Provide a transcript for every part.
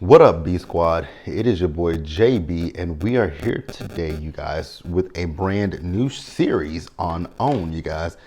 What up, B Squad? It is your boy JB, and we are here today, you guys, with a brand new series on OWN, you guys.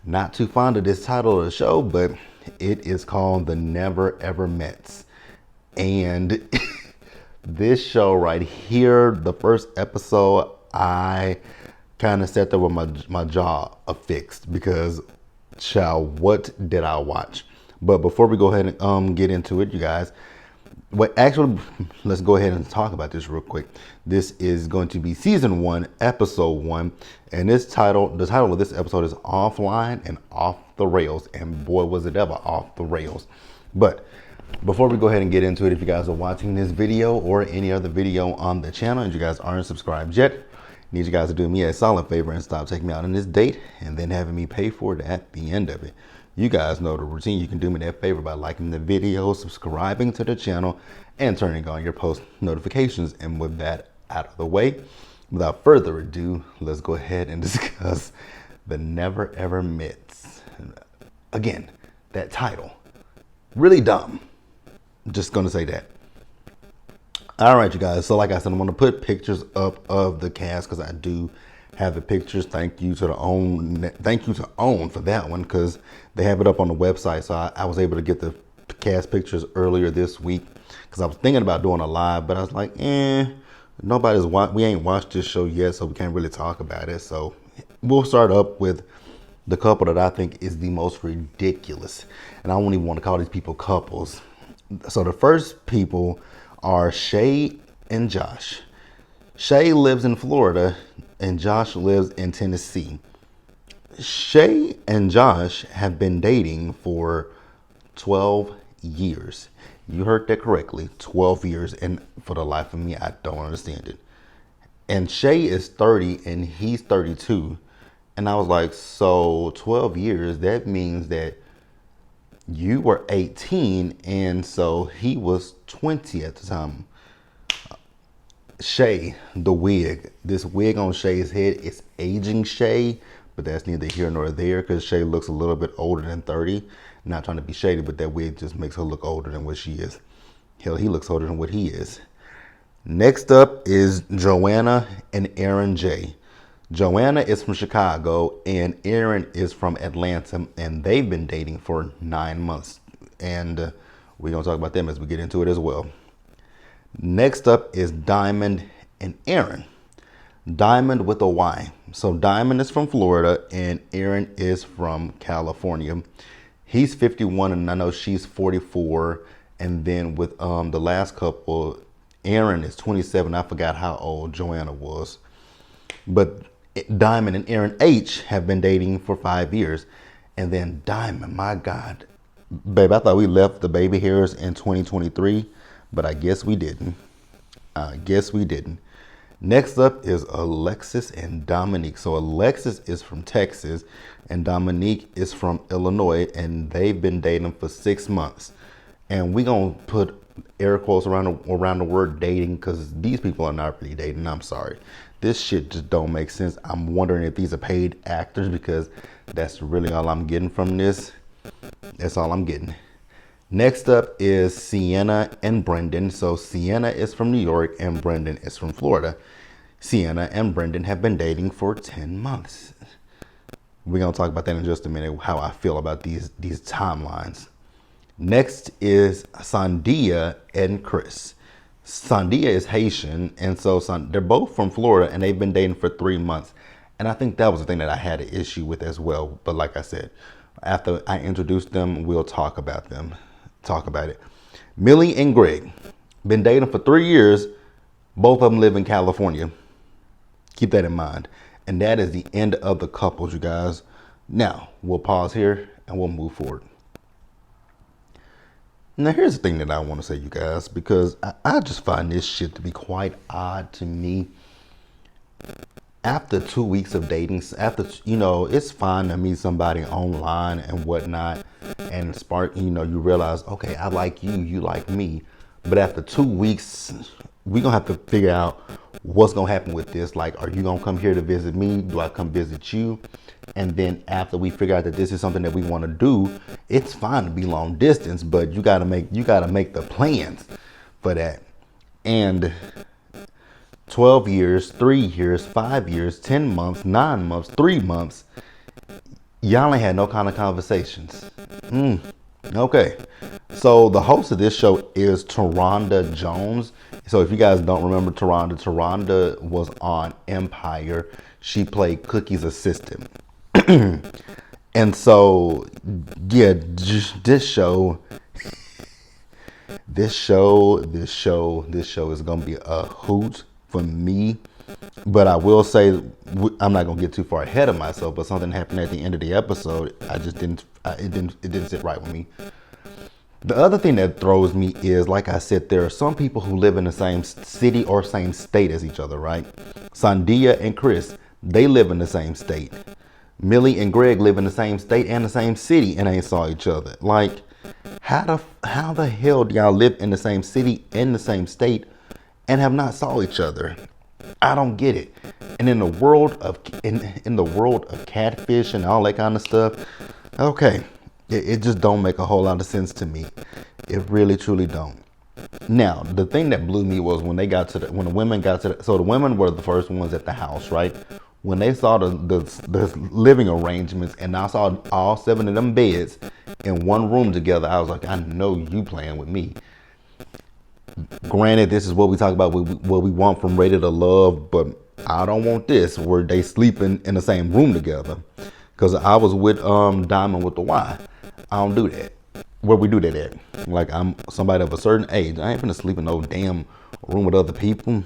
Not too fond of this title of the show, but it is called The Never Ever Mets. And this show right here, the first episode, I kind of sat there with my jaw affixed because, child, what did I watch? But before we go ahead and get into it, you guys, let's go ahead and talk about this real quick. This is going to be season 1, episode 1, and the title of this episode is Offline and Off the Rails. And boy, was it ever off the rails. But before we go ahead and get into it, if you guys are watching this video or any other video on the channel and you guys aren't subscribed yet, I need you guys to do me a solid favor and stop taking me out on this date and then having me pay for it at the end of it. You guys know the routine. You can do me that favor by liking the video, subscribing to the channel, and turning on your post notifications. And with that out of the way, without further ado, let's go ahead and discuss The Never Ever Mets. Again, that title, really dumb. Just gonna say that. All right, you guys. So like I said, I'm gonna put pictures up of the cast because I do have the pictures. Thank you to OWN for that one, because they have it up on the website. So I was able to get the cast pictures earlier this week because I was thinking about doing a live, but I was like, we ain't watched this show yet, so we can't really talk about it. So we'll start up with the couple that I think is the most ridiculous, and I don't even want to call these people couples. So the first people are Shay and Josh. Shay lives in Florida and Josh lives in Tennessee. Shay and Josh have been dating for 12 years. You heard that correctly, 12 years. And for the life of me, I don't understand it. And Shay is 30 and he's 32. And I was like, so 12 years, that means that you were 18 and so he was 20 at the time. Shay, the wig. This wig on Shay's head is aging Shay, but that's neither here nor there because Shay looks a little bit older than 30. Not trying to be shady, but that wig just makes her look older than what she is. Hell, he looks older than what he is. Next up is Joanna and Aaron J. Joanna is from Chicago and Aaron is from Atlanta, and they've been dating for 9 months. And we're going to talk about them as we get into it as well. Next up is Diamond and Aaron. Diamond with a Y. So Diamond is from Florida and Aaron is from California. He's 51 and I know she's 44. And then with the last couple, Aaron is 27. I forgot how old Joanna was. But Diamond and Aaron H have been dating for 5 years. And then Diamond, my God. Babe, I thought we left the baby hairs in 2023. But I guess we didn't. Next up is Alexis and Dominique. So Alexis is from Texas and Dominique is from Illinois, and they've been dating for 6 months. And we're going to put air quotes around the word dating because these people are not really dating. I'm sorry. This shit just don't make sense. I'm wondering if these are paid actors because that's really all I'm getting from this. That's all I'm getting. Next up is Sienna and Brendan. So Sienna is from New York and Brendan is from Florida. Sienna and Brendan have been dating for 10 months. We're going to talk about that in just a minute, how I feel about these timelines. Next is Sandia and Chris. Sandia is Haitian, and so they're both from Florida, and they've been dating for 3 months. And I think that was the thing that I had an issue with as well. But like I said, after I introduced them, we'll talk about it. Millie and Greg, been dating for 3 years. Both of them live in California. Keep that in mind. And that is the end of the couples, you guys. Now, we'll pause here and we'll move forward. Now, here's the thing that I want to say, you guys, because I just find this shit to be quite odd to me. After 2 weeks of dating, it's fine to meet somebody online and whatnot and spark, you realize, okay, I like you, you like me. But after 2 weeks, we're going to have to figure out what's going to happen with this. Like, are you going to come here to visit me? Do I come visit you? And then after we figure out that this is something that we want to do, it's fine to be long distance, but you got to make the plans for that. And 12 years, 3 years, 5 years, 10 months, 9 months, 3 months, y'all ain't had no kind of conversations. Okay. So the host of this show is Taronda Jones. So if you guys don't remember Taronda was on Empire. She played Cookie's assistant. And so, yeah, this show is gonna be a hoot for me. But I will say, I'm not gonna get too far ahead of myself. But something happened at the end of the episode. It didn't sit right with me. The other thing that throws me is, like I said, there are some people who live in the same city or same state as each other, right? Sandia and Chris, they live in the same state. Millie and Greg live in the same state and the same city and ain't saw each other. Like, how the hell do y'all live in the same city, in the same state, and have not saw each other? I don't get it. And in the world of catfish and all that kind of stuff, okay, it just don't make a whole lot of sense to me. It really truly don't. Now, the thing that blew me was when the women got to so the women were the first ones at the house, right? When they saw the living arrangements and I saw all 7 of them beds in one room together, I was like, I know you playing with me. Granted, this is what we talk about, what we want from Rated to Love, but I don't want this where they sleeping in the same room together. Because I was with Diamond with the Y. I don't do that. Where we do that at? Like, I'm somebody of a certain age. I ain't finna sleep in no damn room with other people.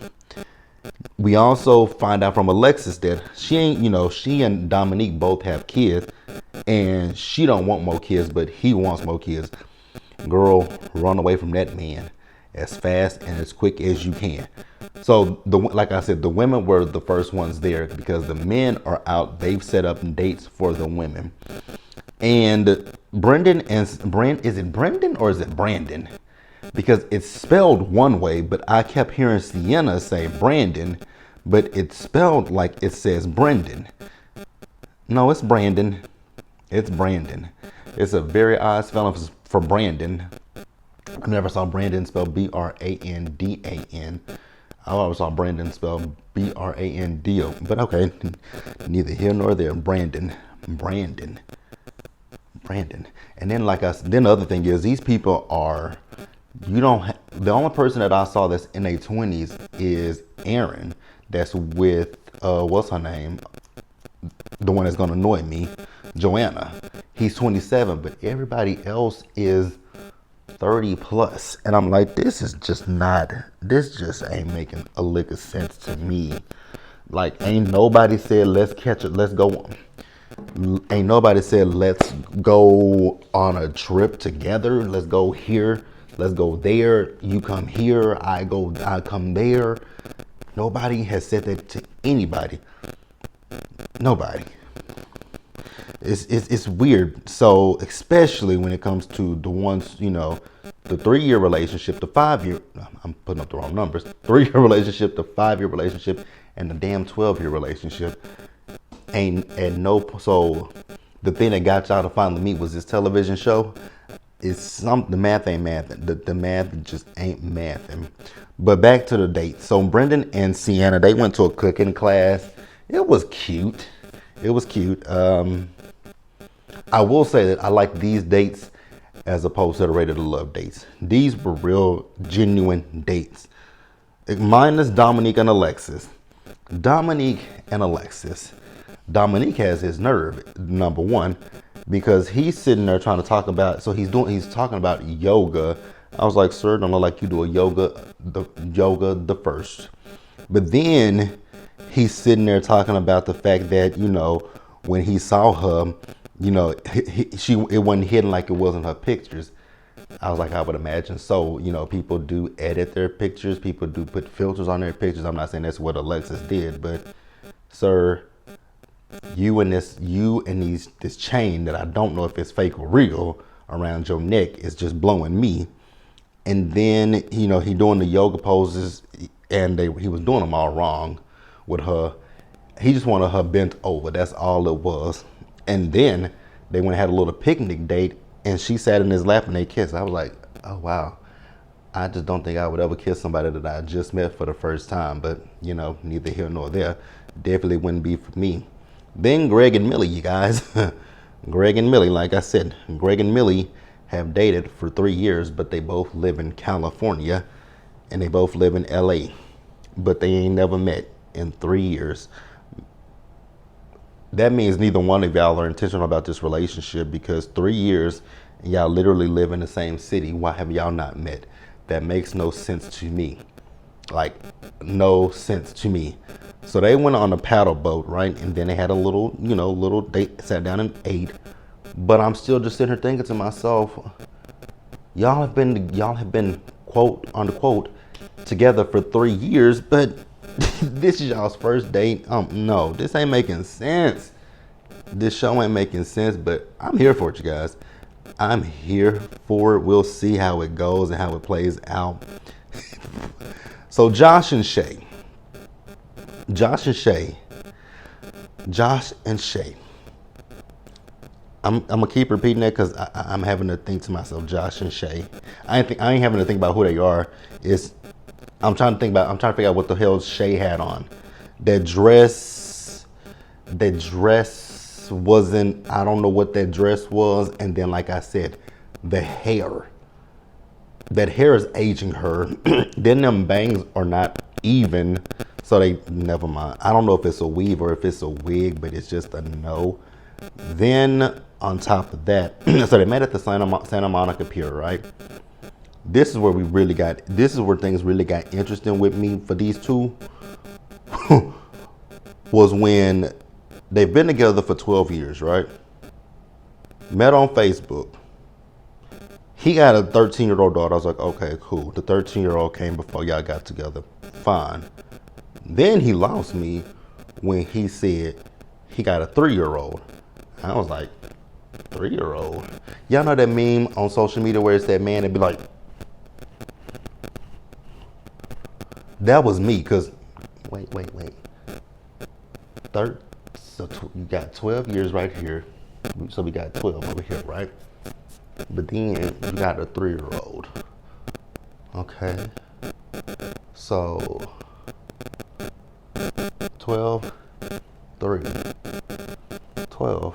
We also find out from Alexis that she and Dominique both have kids, and she don't want more kids, but he wants more kids. Girl, run away from that man as fast and as quick as you can. So, like I said, the women were the first ones there because the men are out. They've set up dates for the women. And Brendan is it Brendan or is it Brandon? Because it's spelled one way, but I kept hearing Sienna say Brandon, but it's spelled like it says Brendan. No, it's Brandon. It's Brandon. It's a very odd spelling for Brandon. I never saw Brandon spelled Brandan. I always saw Brandon spelled Brando. But okay, neither here nor there. Brandon. And then then the other thing is these people are, the only person that I saw that's in their 20s is Aaron. That's with, what's her name? The one that's going to annoy me, Joanna. He's 27, but everybody else is 30 plus. And I'm like, this just ain't making a lick of sense to me. Like, ain't nobody said, let's go. Ain't nobody said, let's go on a trip together. Let's go here. Let's go there. You come here. I come there. Nobody has said that to anybody. Nobody. It's weird. So, especially when it comes to the ones, the 3-year relationship, the 5-year, I'm putting up the wrong numbers, 3-year relationship, the 5-year relationship, and the damn 12-year relationship. So the thing that got y'all to finally meet was this television show. The math ain't mathing. The math just ain't mathing. But back to the date. So Brendan and Sienna, they went to a cooking class. It was cute. I will say that I like these dates as opposed to the Rated to Love dates. These were real, genuine dates. Minus Dominique and Alexis. Dominique has his nerve, number one, because he's sitting there trying to talk about, he's talking about yoga. I was like, sir, don't look like you do yoga the first. But then he's sitting there talking about the fact that, when he saw her, it wasn't hidden like it was in her pictures. I was like, I would imagine so. People do edit their pictures. People do put filters on their pictures. I'm not saying that's what Alexis did, but sir, you and this chain that I don't know if it's fake or real around your neck is just blowing me. And then, he doing the yoga poses and he was doing them all wrong with her. He just wanted her bent over. That's all it was. And then they went and had a little picnic date and she sat in his lap and they kissed. I was like, oh, wow. I just don't think I would ever kiss somebody that I just met for the first time. But, you know, neither here nor there. Definitely wouldn't be for me. Then Greg and Millie, you guys. Greg and Millie, like I said, Greg and Millie have dated for 3 years, but they both live in California and they both live in LA. But they ain't never met in 3 years. That means neither one of y'all are intentional about this relationship, because 3 years and y'all literally live in the same city. Why have y'all not met? That makes no sense to me. Like, no sense to me. So they went on a paddle boat, right? And then they had a little, little date, sat down and ate. But I'm still just sitting here thinking to myself, y'all have been quote unquote together for 3 years, but this is y'all's first date. No, this ain't making sense. This show ain't making sense, but I'm here for it, you guys. I'm here for it. We'll see how it goes and how it plays out. So Josh and Shay. I'm gonna keep repeating that because I'm having to think to myself, Josh and Shay. I ain't having to think about who they are. I'm trying to figure out what the hell Shay had on. That dress wasn't, I don't know what that dress was. And then, like I said, the hair. That hair is aging her. Then them bangs are not even. So never mind. I don't know if it's a weave or if it's a wig, but it's just a no. Then on top of that, so they met at the Santa Monica Pier, right? This is where things really got interesting with me for these two. Was when they've been together for 12 years, right? Met on Facebook. He got a 13-year-old daughter. I was like, okay, cool. The 13-year-old came before y'all got together. Fine. Then he lost me when he said he got a 3-year-old. I was like, 3-year-old? Y'all know that meme on social media where it's that man that be like, that was me, because, wait. So you got 12 years right here. So we got 12 over here, right? But then you got a 3-year-old. Okay. So 12, 3, 12.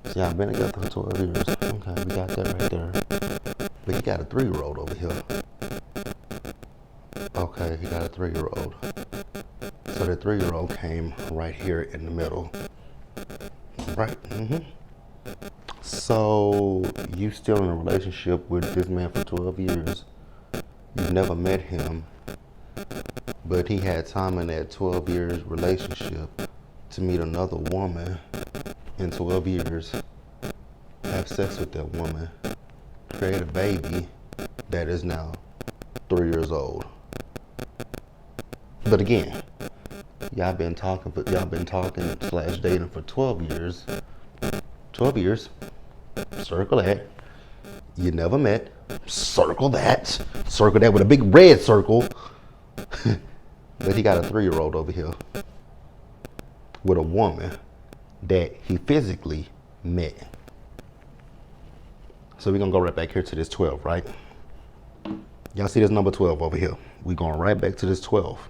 See, I've been together for 12 years. Okay, we got that right there. But he got a 3-year-old over here. Okay, he got a 3-year-old. So the 3-year-old came right here in the middle. Right? Mm-hmm. So you still in a relationship with this man for 12 years. You've never met him. But he had time in that 12 years relationship to meet another woman in 12 years, have sex with that woman, create a baby that is now 3 years old. But again, y'all been talking / dating for 12 years. 12 years. Circle that. You never met. Circle that. Circle that with a big red circle. But he got a 3-year-old over here with a woman that he physically met. So we're going to go right back here to this 12, right? Y'all see this number 12 over here? We're going right back to this 12.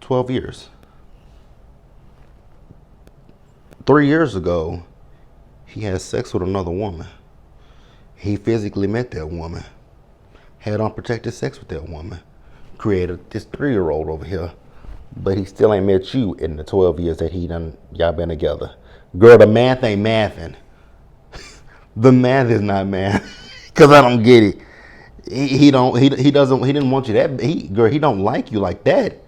12 years. 3 years ago, he had sex with another woman. He physically met that woman. Had unprotected sex with that woman. Created this 3-year-old over here. But he still ain't met you in the 12 years that y'all been together. Girl, the math ain't mathing. The math is not math. Cause I don't get it. He didn't want you that. He don't like you like that.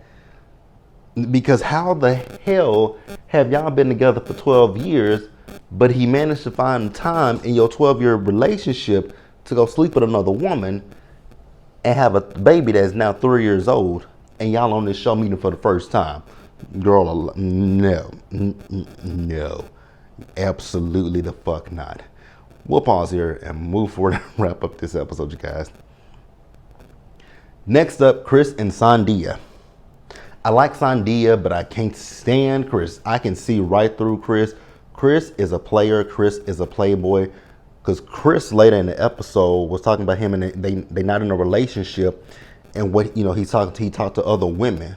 Because how the hell have y'all been together for 12 years, but he managed to find time in your 12-year relationship to go sleep with another woman and have a baby that's now 3 years old, and y'all on this show meeting for the first time? Girl, no, absolutely the fuck not. We'll pause here and move forward and wrap up this episode, you guys. Next up, Chris and Sandia. I like Sandia, but I can't stand Chris. I can see right through Chris. Chris is a player. Chris is a playboy. Because Chris later in the episode was talking about him and they not in a relationship, and what he talked to other women.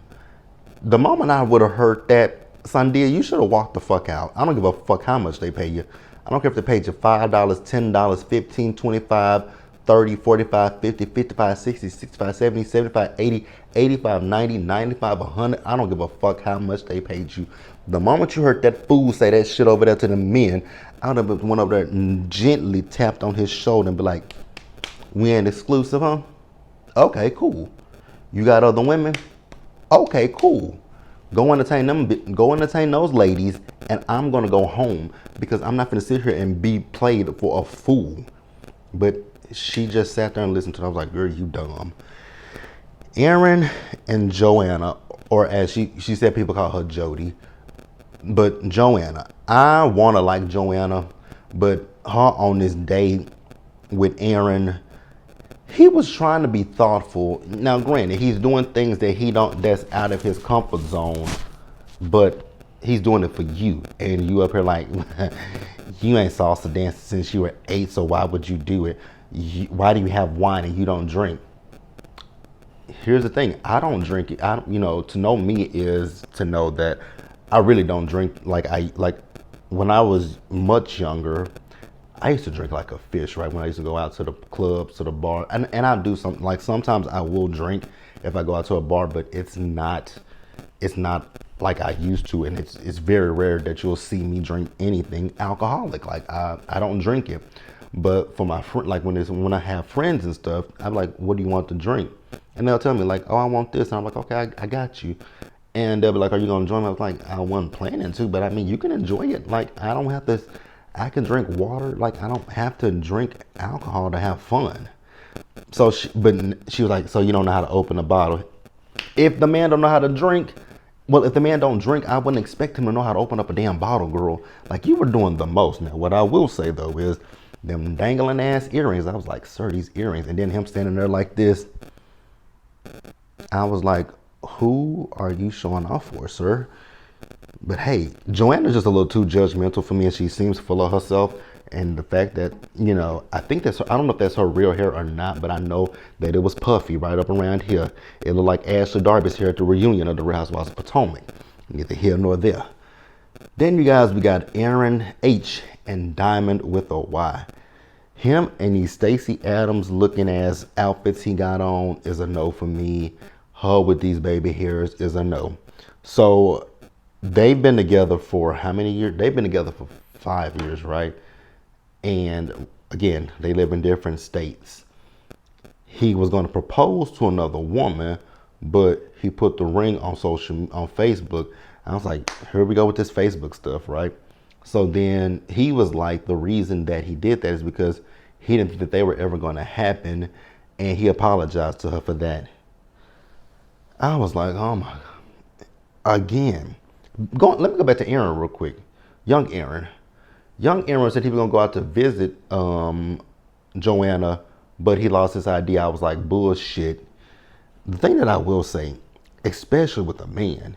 The moment I would have heard that, Sandia, you should have walked the fuck out. I don't give a fuck how much they pay you. I don't care if they paid you $5, $10, 15, 25, 30, 45, 50, 55, 60, 65, 70, 75, 80, 85, 90, 95, 100. I don't give a fuck how much they paid you. The moment you heard that fool say that shit over there to the men, I would have went over there and gently tapped on his shoulder and be like, we ain't exclusive, huh? Okay, cool. You got other women? Okay, cool. Go entertain them. Go entertain those ladies, and I'm gonna go home because I'm not gonna sit here and be played for a fool. But she just sat there and listened to it. I was like, girl, you dumb. Aaron and Joanna, or as she said, people call her Jody, but Joanna. I wanna like Joanna, but her on this date with Aaron, he was trying to be thoughtful. Now, granted, he's doing things that's out of his comfort zone, but he's doing it for you. And you up here like, you ain't salsa dancing since you were 8, so why would you do it? Why do you have wine and you don't drink? Here's the thing, I don't drink it. To know me is to know that I really don't drink like when I was much younger. I used to drink like a fish, right? When I used to go out to the clubs, to the bar, and I do something like sometimes I will drink if I go out to a bar, but it's not like I used to, and it's very rare that you'll see me drink anything alcoholic. Like I don't drink it, but for my friend, like when I have friends and stuff, I'm like, what do you want to drink? And they'll tell me like, oh, I want this, and I'm like, okay, I got you. And they'll be like, are you gonna join me? I was like, I wasn't planning to, but I mean, you can enjoy it. Like I don't have to. I can drink water. Like I don't have to drink alcohol to have fun. So, but she was like, so you don't know how to open a bottle. If the man don't know how to drink, well, if the man don't drink, I wouldn't expect him to know how to open up a damn bottle, girl. Like you were doing the most. Now, what I will say though is them dangling ass earrings. I was like, sir, these earrings. And then him standing there like this. I was like, who are you showing off for, sir? But hey, Joanna's just a little too judgmental for me, and she seems full of herself. And the fact that, I think that's her, I don't know if that's her real hair or not, but I know that it was puffy right up around here. It looked like Ashley Darby's hair at the reunion of the Real Housewives of Potomac. Neither here nor there. Then, you guys, we got Aaron H and Diamond with a Y. Him and these Stacey Adams looking ass outfits he got on is a no for me. Her with these baby hairs is a no. So they've been together for how many years? They've been together for 5 years, right? And again, they live in different states. He was going to propose to another woman, but he put the ring on Facebook. I was like, here we go with this Facebook stuff, right? So then he was like, the reason that he did that is because he didn't think that they were ever going to happen, and he apologized to her for that. I was like, oh my God. Again. Let me go back to Aaron real quick. Young Aaron. Young Aaron said he was going to go out to visit Joanna, but he lost his ID. I was like, bullshit. The thing that I will say, especially with a man,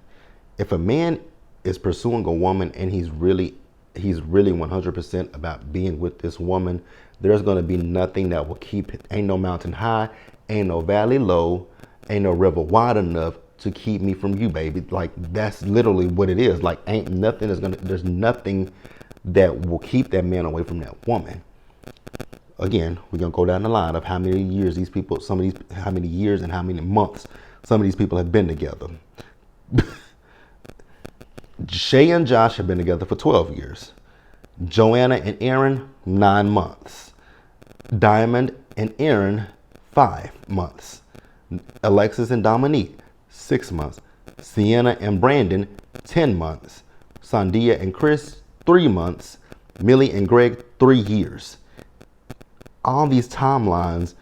if a man is pursuing a woman and he's really 100% about being with this woman, there's going to be nothing that will keep it. Ain't no mountain high, ain't no valley low, ain't no river wide enough to keep me from you, baby. Like, that's literally what it is. Like, there's nothing that will keep that man away from that woman. Again, we're going to go down the line of how many years how many years and how many months some of these people have been together. Shay and Josh have been together for 12 years. Joanna and Aaron, 9 months. Diamond and Aaron, 5 months. Alexis and Dominique, 6 months. Sienna and Brandon, 10 months. Sandia and Chris, 3 months. Millie and Greg, 3 years. All these timelines,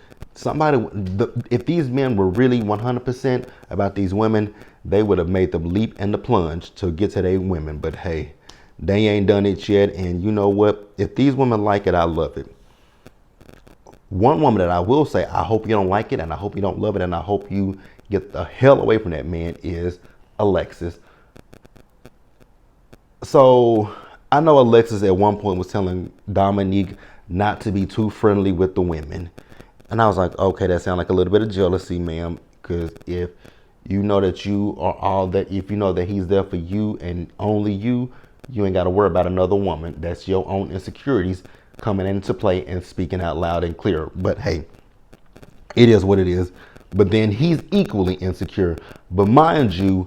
if these men were really 100% about these women, they would have made the leap and the plunge to get to their women. But hey, they ain't done it yet. And you know what? If these women like it, I love it. One woman that I will say, I hope you don't like it, and I hope you don't love it, and I hope you get the hell away from that man, is Alexis. So I know Alexis at one point was telling Dominique not to be too friendly with the women. And I was like, okay, that sounds like a little bit of jealousy, ma'am. Because if you know that you are all that, if you know that he's there for you and only you, you ain't got to worry about another woman. That's your own insecurities coming into play and speaking out loud and clear. But hey, it is what it is. But then he's equally insecure. But mind you,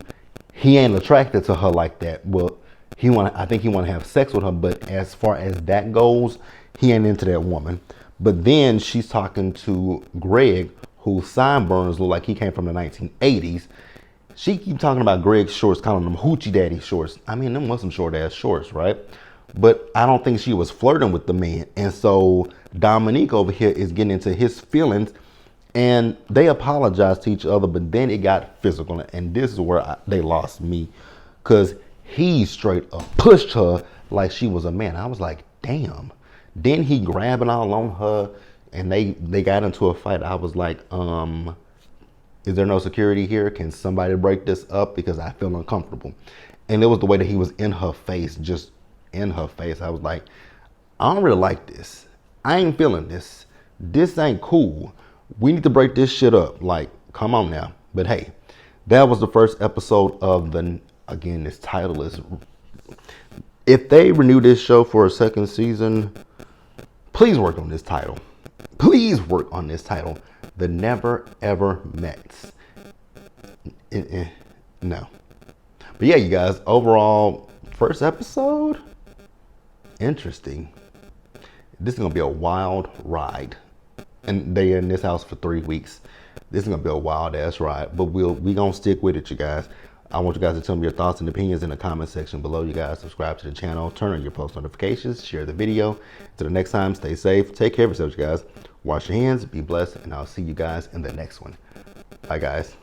he ain't attracted to her like that. Well, I think he want to have sex with her, but as far as that goes, he ain't into that woman. But then she's talking to Greg, whose sideburns look like he came from the 1980s. She keep talking about Greg's shorts, calling them hoochie daddy shorts. I mean, them was some short ass shorts, right? But I don't think she was flirting with the man. And so Dominique over here is getting into his feelings, and they apologized to each other, but then it got physical. And this is where they lost me, because he straight up pushed her like she was a man. I was like, damn. Then he grabbing all on her, and they got into a fight. I was like, is there no security here? Can somebody break this up? Because I feel uncomfortable. And it was the way that he was in her face, just in her face. I was like, I don't really like this. I ain't feeling this. This ain't cool. We need to break this shit up. Like, come on now. But hey, that was the first episode of again, this title is, if they renew this show for a second season, please work on this title. Please work on this title. The Never Ever Mets. No. But yeah, you guys, overall, first episode, interesting. This is going to be a wild ride. And they in this house for 3 weeks. This is going to be a wild ass ride. But we going to stick with it, you guys. I want you guys to tell me your thoughts and opinions in the comment section below. You guys subscribe to the channel, turn on your post notifications, share the video. Till the next time, stay safe. Take care of yourselves, you guys. Wash your hands, be blessed, and I'll see you guys in the next one. Bye, guys.